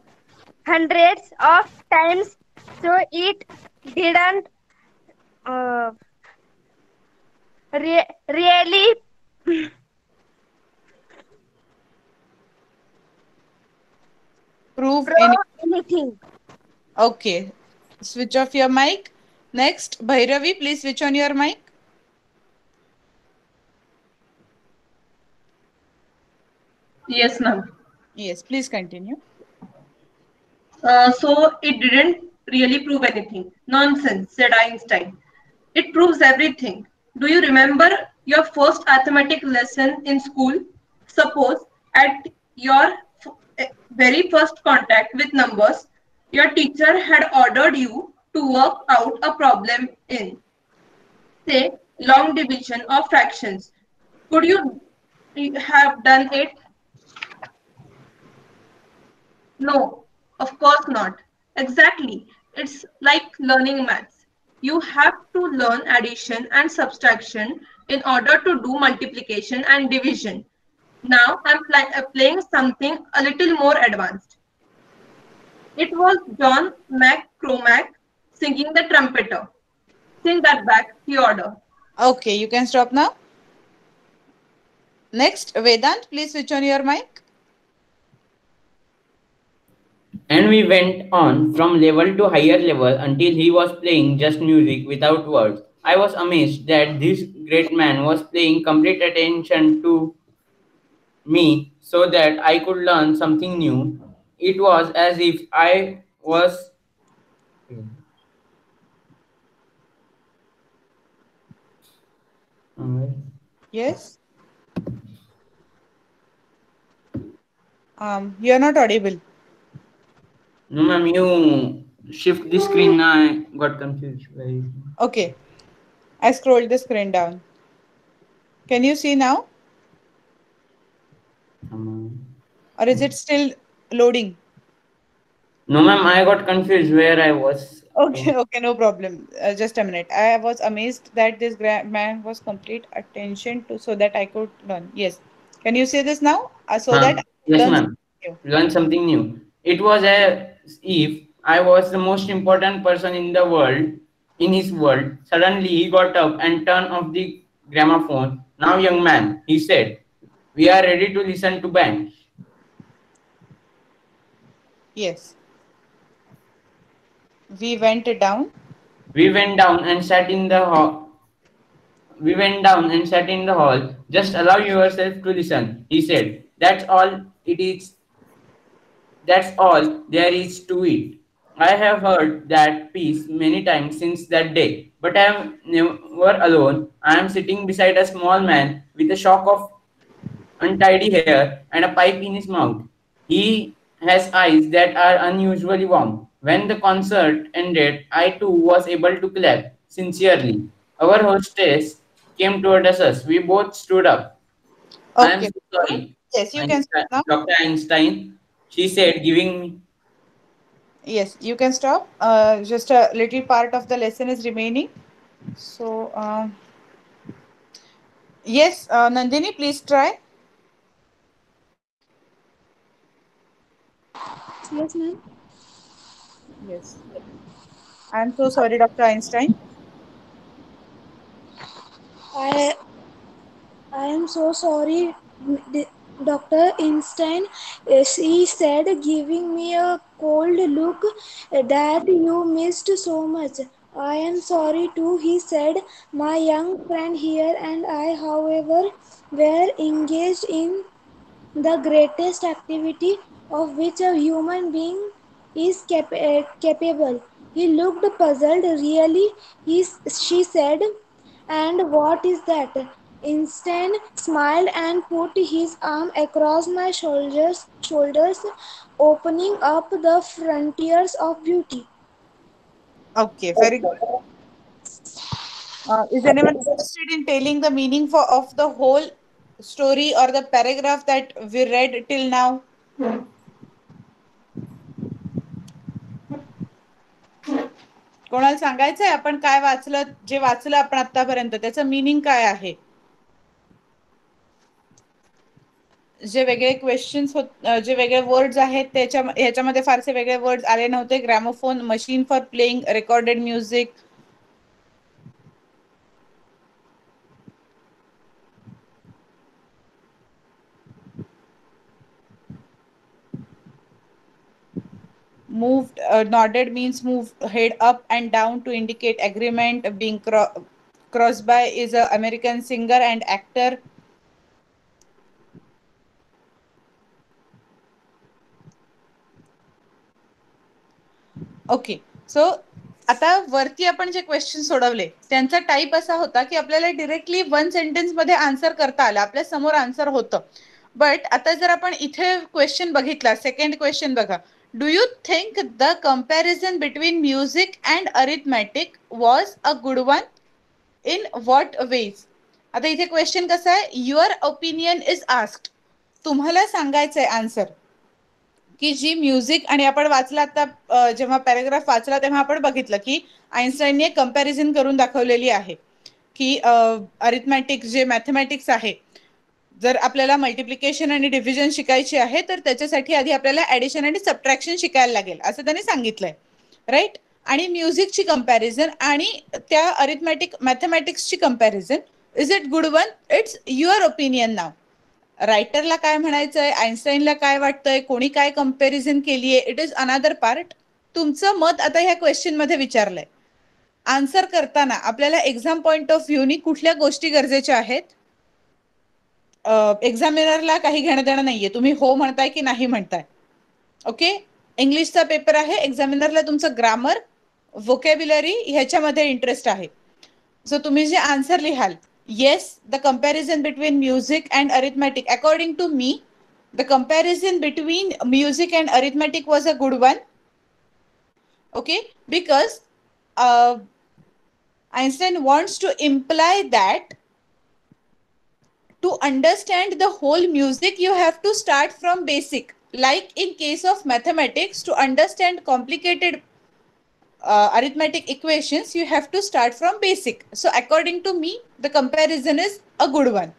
hundreds of times, so it didn't uh, really Prove prove anything. anything. Okay. Switch off your mic. Next, Bhairavi, please switch on your mic. Yes, ma'am. Yes, please continue. So it didn't really prove anything. Nonsense, said Einstein. It proves everything. Do you remember your first arithmetic lesson in school? Suppose at your very first contact with numbers, your teacher had ordered you to work out a problem in, say, long division or fractions. Could you have done it? No, of course not. Exactly. It's like learning maths. You have to learn addition and subtraction in order to do multiplication and division. Now I'm playing something a little more advanced. It was John McCormack singing the trumpeter. Sing that back, he ordered. Okay, you can stop now. Next, Vedant, please switch on your mic. And we went on from level to higher level until he was playing just music without words. I was amazed that this great man was paying complete attention to me so that I could learn something new. It was as if I was Yes. You are not audible. No, ma'am, you shift the screen. I got confused. Okay. I scrolled the screen down. Can you see now? Or is it still loading? No, ma'am, I got confused where I was. Okay, okay, no problem. Just a minute. I was amazed that this man was complete attention to so that I could learn. Yes. Can you say this now? So that Yes, learn ma'am. something new. Learn something new. It was as if I was the most important person in the world, in his world. Suddenly he got up and turned off the gramophone. Now, young man, he said, we are ready to listen to band. Yes. We went down. We went down and sat in the hall. We went down and sat in the hall. Just allow yourself to listen, he said. That's all it is. That's all there is to it. I have heard that piece many times since that day, but I am never alone. I am sitting beside a small man with a shock of untidy hair and a pipe in his mouth. He has eyes that are unusually warm. When the concert ended, I too was able to clap sincerely. Our hostess came towards us. We both stood up. I am Okay. so sorry, Yes, you can stop now. Dr. Einstein, she said, giving me. Yes, you can stop. Just a little part of the lesson is remaining. So, yes, Nandini, please try. Yes, ma'am. Yes. I'm so sorry, Dr. Einstein. I I am so sorry, Dr. Einstein. She said, giving me a cold look, that you missed so much. I am sorry too, he said. My young friend here and I, however, were engaged in the greatest activity of which a human being is capable. He looked puzzled. Really? She said. And what is that? Einstein smiled and put his arm across my shoulders, opening up the frontiers of beauty. Okay, very good. Is anyone interested in telling the meaning of the whole story or the paragraph that we read till now? कोणाला सांगायचंय आपण काय वाचलं, जे वाचलं आपण आतापर्यंत त्याचं meaning काय आहे? जे वेगळे क्वेश्चन्स जे वेगळे वर्ड्स आहेत ह्याच्यामध्ये फारसे वेगळे वर्ड्स आले नव्हते. Gramophone, machine for playing recorded music. Moved, nodded means move head up and down to indicate agreement. Being Crosby is an American singer and actor. Okay, so आता वरती आपण जे क्वेश्चन सोडवले त्यांचा टाईप असा होता की आपल्याला डायरेक्टली वन सेंटेन्स मध्ये आन्सर करता आला, आपल्या समोर आन्सर होतं. बट आता जर आपण इथे क्वेश्चन बघितला, सेकंड क्वेश्चन बघा. Do you think the comparison between music and arithmetic was a good one? In what ways? आता इथे क्वेश्चन कसा आहे, युअर ओपिनियन इज आस्क्ड. तुम्हाला सांगायचंय आन्सर की जी म्युझिक, आणि आपण वाचला आता जेव्हा पॅराग्राफ वाचला तेव्हा आपण बघितलं की आईन्स्टाईनने कंपॅरिझन करून दाखवलेली आहे की अरिथमॅटिक जे मॅथमॅटिक्स आहे, जर आपल्याला मल्टिप्लिकेशन आणि डिव्हिजन शिकायची आहे तर त्याच्यासाठी आधी आपल्याला ॲडिशन आणि सबट्रॅक्शन शिकायला लागेल असं त्यांनी सांगितलंय, राईट? आणि म्युझिकची कंपॅरिझन आणि त्या अरिथमॅटिक मॅथमॅटिक्सची comparison, is it good one? It's your opinion now. रायटरला काय म्हणायचंय, आईन्स्टाईनला काय वाटतंय, कोणी काय कंपॅरिझन केलीये, इट इज अनदर पार्ट. तुमचं मत आता ह्या क्वेश्चन मध्ये विचारलंय. आन्सर करताना आपल्याला एक्झाम पॉइंट ऑफ व्ह्यूनी कुठल्या गोष्टी गरजेच्या आहेत? एक्झामिनरला काही घेणं देणं नाहीये, तुम्ही हो म्हणताय की नाही म्हणताय. ओके, इंग्लिशचा पेपर आहे, एक्झामिनरला तुमचं ग्रामर, व्होकॅब्युलरी ह्याच्यामध्ये इंटरेस्ट आहे. सो तुम्ही जे आन्सर लिहाल, yes, the comparison between music and arithmetic, according to me, the comparison between music and arithmetic was a good one. Okay, because Einstein wants to imply that to understand the whole music you have to start from basic, like in case of mathematics, to understand complicated arithmetic equations you have to start from basic. So according to me the comparison is a good one.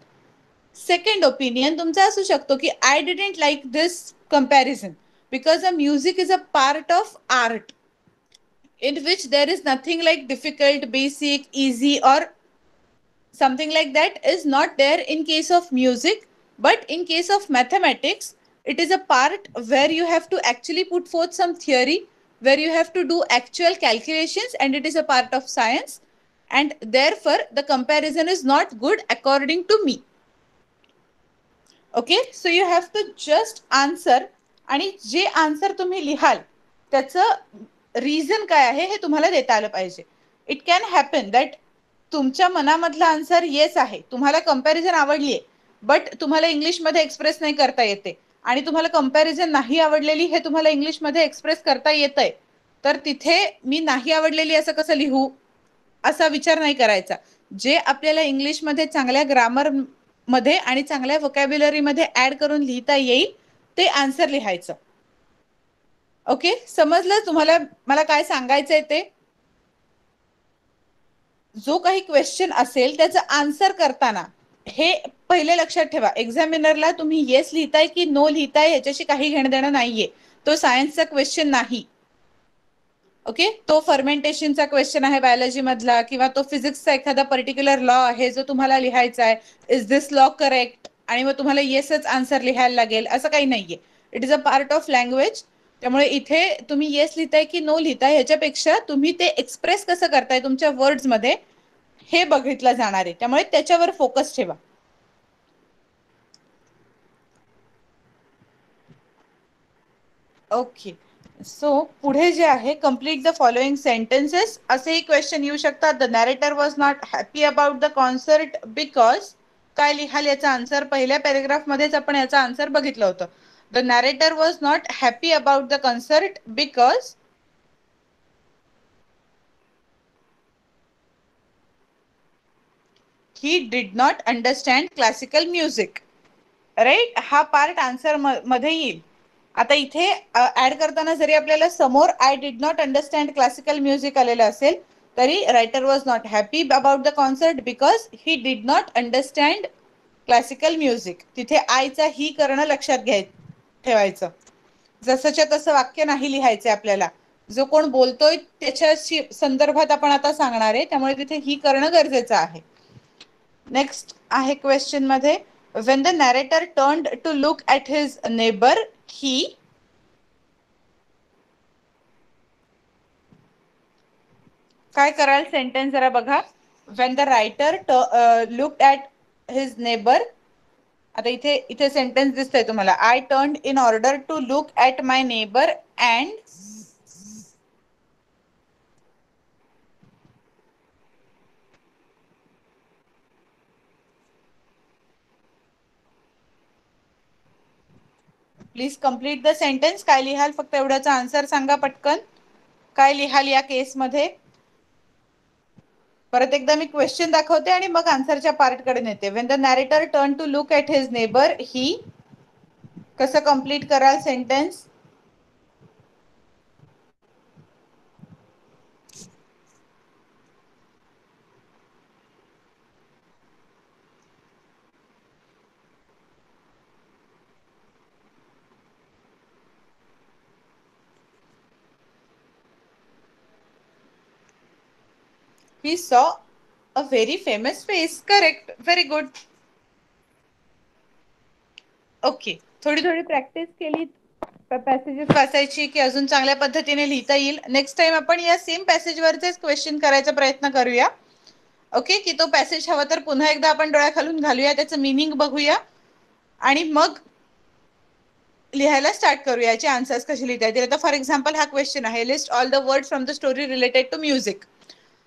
Second opinion तुमचा असू शकतो की I didn't like this comparison. because a music is a part of art in which there is nothing like difficult, basic, easy, or something like that is not there in case of music. But in case of mathematics, it is a part where you have to actually put forth some theory, where you have to do actual calculations, and it is a part of science, and therefore the comparison is not good according to me. Okay, so you have to just answer, आणि जे answer तुम्ही लिहाल त्याचं reason काय आहे हे तुम्हाला देता आलं पाहिजे. इट कॅन हॅपन दॅट तुमच्या मनामधला आन्सर येस आहे, तुम्हाला कंपॅरिझन आवडली आहे, बट तुम्हाला इंग्लिशमध्ये एक्सप्रेस नाही करता येते, आणि तुम्हाला कंपॅरिझन नाही आवडलेली हे तुम्हाला इंग्लिशमध्ये एक्सप्रेस करता येतंय, तर तिथे मी नाही आवडलेली असं कसं लिहू असा विचार नाही करायचा. जे आपल्याला इंग्लिशमध्ये चांगल्या ग्रामर मध्ये आणि चांगल्या व्होकॅब्युलरी मध्ये ऍड करून लिहिता येईल ते आन्सर लिहायचं. ओके, समजलं तुम्हाला मला काय सांगायचंय ते? जो काही क्वेश्चन असेल त्याचं आन्सर करताना हे पहिले लक्षात ठेवा, एक्झामिनरला तुम्ही येस लिहिताय की नो लिहिताय ह्याच्याशी काही घेणं देणं नाहीये. तो सायन्सचा क्वेश्चन नाही. ओके, तो फर्मेंटेशनचा क्वेश्चन आहे बायोलॉजी मधला, किंवा तो फिजिक्सचा एखादा पर्टिक्युलर लॉ आहे जो तुम्हाला लिहायचा आहे, इज दिस लॉ करेक्ट, आणि मग तुम्हाला येसच आन्सर लिहायला लागेल असं काही नाहीये. It is a part of language. त्यामुळे इथे तुम्ही येस लिहिताय की नो लिहिताय ह्याच्यापेक्षा तुम्ही ते एक्सप्रेस कसं करताय तुमच्या वर्ड्स मध्ये हे बघितलं जाणार आहे. त्यामुळे त्याच्यावर फोकस ठेवा. ओके, सो पुढे जे आहे, कंप्लीट द फॉलोइंग सेंटेन्सेस असेही क्वेश्चन येऊ शकतात. The narrator was not happy about the concert because, काय लिहाल याचा आन्सर? पहिल्या पॅरेग्राफ मध्येच आपण याचा आन्सर बघितलं होतं. The narrator was not happy about the concert because he did not understand classical music. Right, हा पार्ट आन्सर मध्ये येईल. आता इथे ऍड करताना जरी आपल्याला समोर I did not understand classical music आलेलं असेल तरी writer was not happy about the concert because he did not understand classical music. तिथे आयचा ही करणं लक्षात ठेवायचं. जसंच्या तसं वाक्य नाही लिहायचं आपल्याला. जो कोण बोलतोय त्याच्याशी संदर्भात आपण आता सांगणार आहे, त्यामुळे तिथे ही करणं गरजेचं आहे. नेक्स्ट आहे क्वेश्चन मध्ये, when the narrator turned to look at his neighbor, he काय कराल सेंटेन्स जरा बघा. when the writer looked at his neighbor, आता इथे सेंटेन्स दिसतंय तुम्हाला, I turned in order to look at my neighbor and please complete the sentence. काय लिहाल फक्त एवढ्याचा आन्सर सांगा पटकन. काय लिहाल या केस मध्ये? परत एकदा मी क्वेश्चन दाखवते आणि मग आन्सरच्या पार्ट कडे नेते. When the narrator turn to look at his neighbour, ही कसं कंप्लीट कराल sentence? He saw a very famous face. Correct. Very good. Okay, थोडी प्रॅक्टिस केली पॅसेजेस वाचायची की अजून चांगल्या पद्धतीने लिहिता येईल. नेक्स्ट टाइम आपण या सेम पॅसेजवरचेच क्वेश्चन करायचा प्रयत्न करूया. ओके, की तो पॅसेज हवा तर पुन्हा एकदा आपण डोळ्या खालून घालूया, त्याचं मिनिंग बघूया आणि मग लिहायला स्टार्ट करूया. याचे आन्सर्स कसे लिहिता येतील. आता फॉर एक्झाम्पल हा क्वेश्चन आहे, list all the words from the story related to music.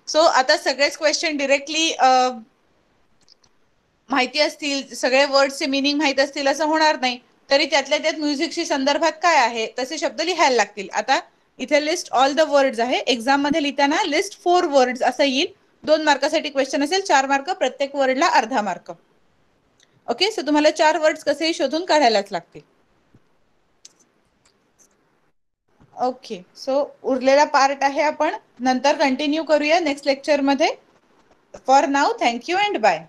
So आता सगळेच क्वेश्चन डिरेक्टली माहिती असतील, सगळे वर्ड्सचे मिनिंग माहित असतील असं होणार नाही, तरी त्यातल्या त्यात म्युझिकशी संदर्भात काय आहे तसे शब्द लिहायला लागतील. आता इथे लिस्ट ऑल द वर्ड्स आहे. एक्झाम मध्ये लिहिताना लिस्ट 4 वर्ड्स असं येईल. 2 मार्कासाठी क्वेश्चन असेल, 4 मार्क, प्रत्येक वर्डला अर्धा मार्क. ओके, सो तुम्हाला 4 वर्ड्स कसेही शोधून काढायलाच लागतील. ओके, सो उरलेला पार्ट आहे आपण नंतर कंटिन्यू करूया नेक्स्ट लेक्चर मध्ये. For now thank you and bye.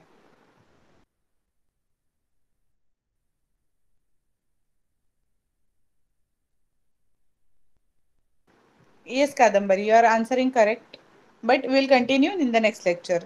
Yes, Kadambari, you are answering correct. But we'll continue in the next lecture.